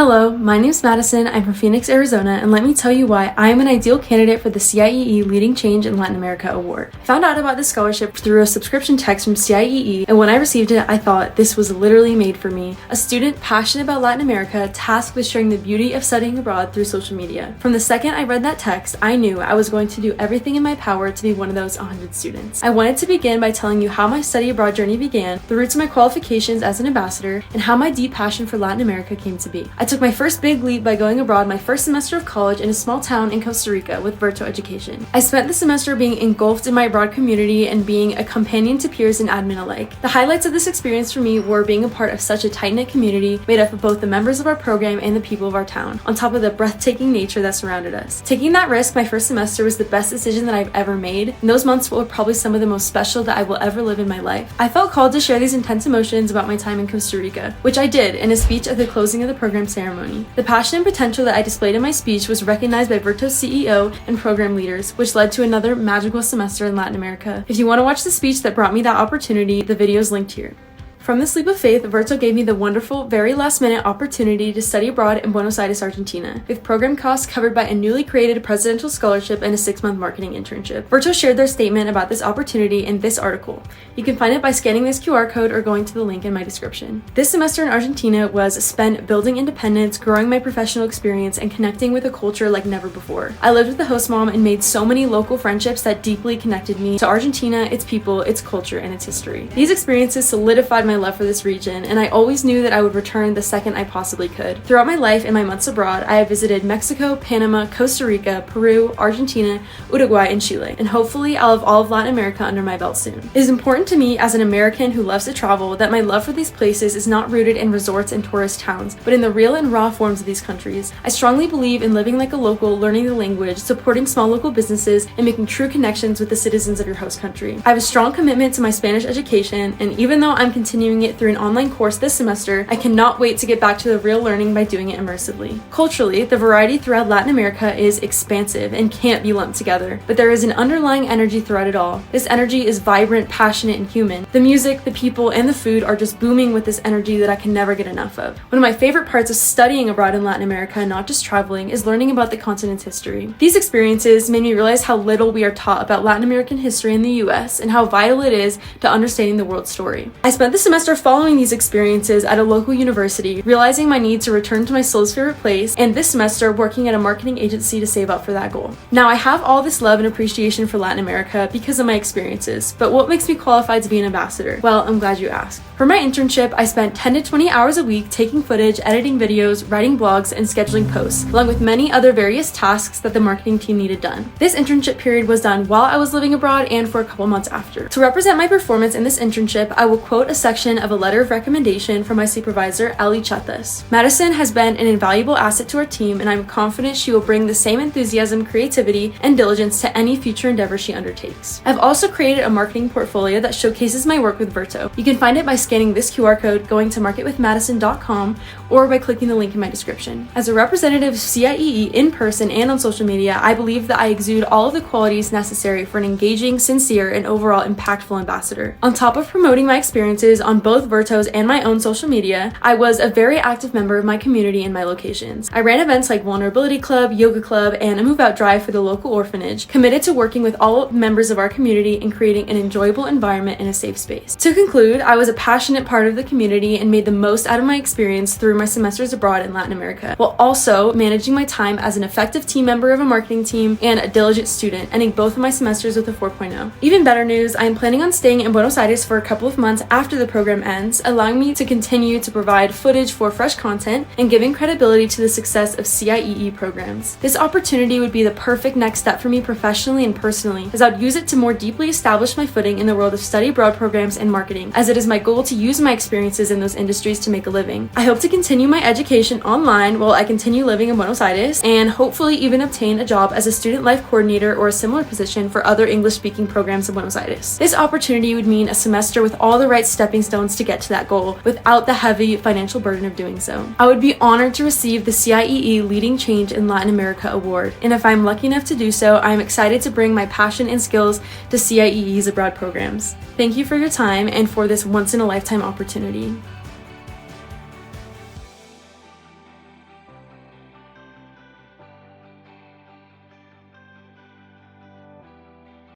Hello, my name's Madison. I'm from Phoenix, Arizona, and let me tell you why I am an ideal candidate for the CIEE Leading Change in Latin America Award. I found out about this scholarship through a subscription text from CIEE, and when I received it, I thought this was literally made for me. A student passionate about Latin America, tasked with sharing the beauty of studying abroad through social media. From the second I read that text, I knew I was going to do everything in my power to be one of those 100 students. I wanted to begin by telling you how my study abroad journey began, the roots of my qualifications as an ambassador, and how my deep passion for Latin America came to be. I took my first big leap by going abroad my first semester of college in a small town in Costa Rica with virtual education. I spent the semester being engulfed in my abroad community and being a companion to peers and admin alike. The highlights of this experience for me were being a part of such a tight-knit community made up of both the members of our program and the people of our town, on top of the breathtaking nature that surrounded us. Taking that risk my first semester was the best decision that I've ever made, and those months were probably some of the most special that I will ever live in my life. I felt called to share these intense emotions about my time in Costa Rica, which I did in a speech at the closing of the program ceremony. The passion and potential that I displayed in my speech was recognized by Virto's CEO and program leaders, which led to another magical semester in Latin America. If you want to watch the speech that brought me that opportunity, the video is linked here. From this leap of faith, Virto gave me the wonderful, very last-minute opportunity to study abroad in Buenos Aires, Argentina, with program costs covered by a newly created presidential scholarship and a 6-month marketing internship. Virto shared their statement about this opportunity in this article. You can find it by scanning this QR code or going to the link in my description. This semester in Argentina was spent building independence, growing my professional experience, and connecting with a culture like never before. I lived with the host mom and made so many local friendships that deeply connected me to Argentina, its people, its culture, and its history. These experiences solidified my love for this region, and I always knew that I would return the second I possibly could. Throughout my life and my months abroad, I have visited Mexico, Panama, Costa Rica, Peru, Argentina, Uruguay, and Chile, and hopefully I'll have all of Latin America under my belt soon. It is important to me as an American who loves to travel that my love for these places is not rooted in resorts and tourist towns, but in the real and raw forms of these countries. I strongly believe in living like a local, learning the language, supporting small local businesses, and making true connections with the citizens of your host country. I have a strong commitment to my Spanish education, and even though I'm continuing it through an online course this semester, I cannot wait to get back to the real learning by doing it immersively. Culturally, the variety throughout Latin America is expansive and can't be lumped together, but there is an underlying energy throughout it all. This energy is vibrant, passionate, and human. The music, the people, and the food are just booming with this energy that I can never get enough of. One of my favorite parts of studying abroad in Latin America, and not just traveling, is learning about the continent's history. These experiences made me realize how little we are taught about Latin American history in the US and how vital it is to understanding the world story. I spent the semester following these experiences at a local university, realizing my need to return to my soul's favorite place, and this semester working at a marketing agency to save up for that goal. Now, I have all this love and appreciation for Latin America because of my experiences, but what makes me qualified to be an ambassador? Well, I'm glad you asked. For my internship, I spent 10 to 20 hours a week taking footage, editing videos, writing blogs, and scheduling posts, along with many other various tasks that the marketing team needed done. This internship period was done while I was living abroad and for a couple months after. To represent my performance in this internship, I will quote a section of a letter of recommendation from my supervisor, Ali Chatas. Madison has been an invaluable asset to our team, and I'm confident she will bring the same enthusiasm, creativity, and diligence to any future endeavor she undertakes. I've also created a marketing portfolio that showcases my work with Virto. You can find it by scanning this QR code, going to marketwithmadison.com, or by clicking the link in my description. As a representative of CIEE in person and on social media, I believe that I exude all of the qualities necessary for an engaging, sincere, and overall impactful ambassador. On top of promoting my experiences on both Virto's and my own social media, I was a very active member of my community in my locations. I ran events like Vulnerability Club, Yoga Club, and a move-out drive for the local orphanage, committed to working with all members of our community and creating an enjoyable environment and a safe space. To conclude, I was a passionate part of the community and made the most out of my experience through my semesters abroad in Latin America, while also managing my time as an effective team member of a marketing team and a diligent student, ending both of my semesters with a 4.0. Even better news, I am planning on staying in Buenos Aires for a couple of months after the program ends, allowing me to continue to provide footage for fresh content and giving credibility to the success of CIEE programs. This opportunity would be the perfect next step for me professionally and personally, as I'd use it to more deeply establish my footing in the world of study abroad programs and marketing, as it is my goal to use my experiences in those industries to make a living. I hope to continue my education online while I continue living in Buenos Aires, and hopefully even obtain a job as a student life coordinator or a similar position for other English-speaking programs in Buenos Aires. This opportunity would mean a semester with all the right stepping stones to get to that goal without the heavy financial burden of doing so. I would be honored to receive the CIEE Leading Change in Latin America Award, and if I'm lucky enough to do so, I'm excited to bring my passion and skills to CIEE's abroad programs. Thank you for your time and for this once-in-a-lifetime opportunity.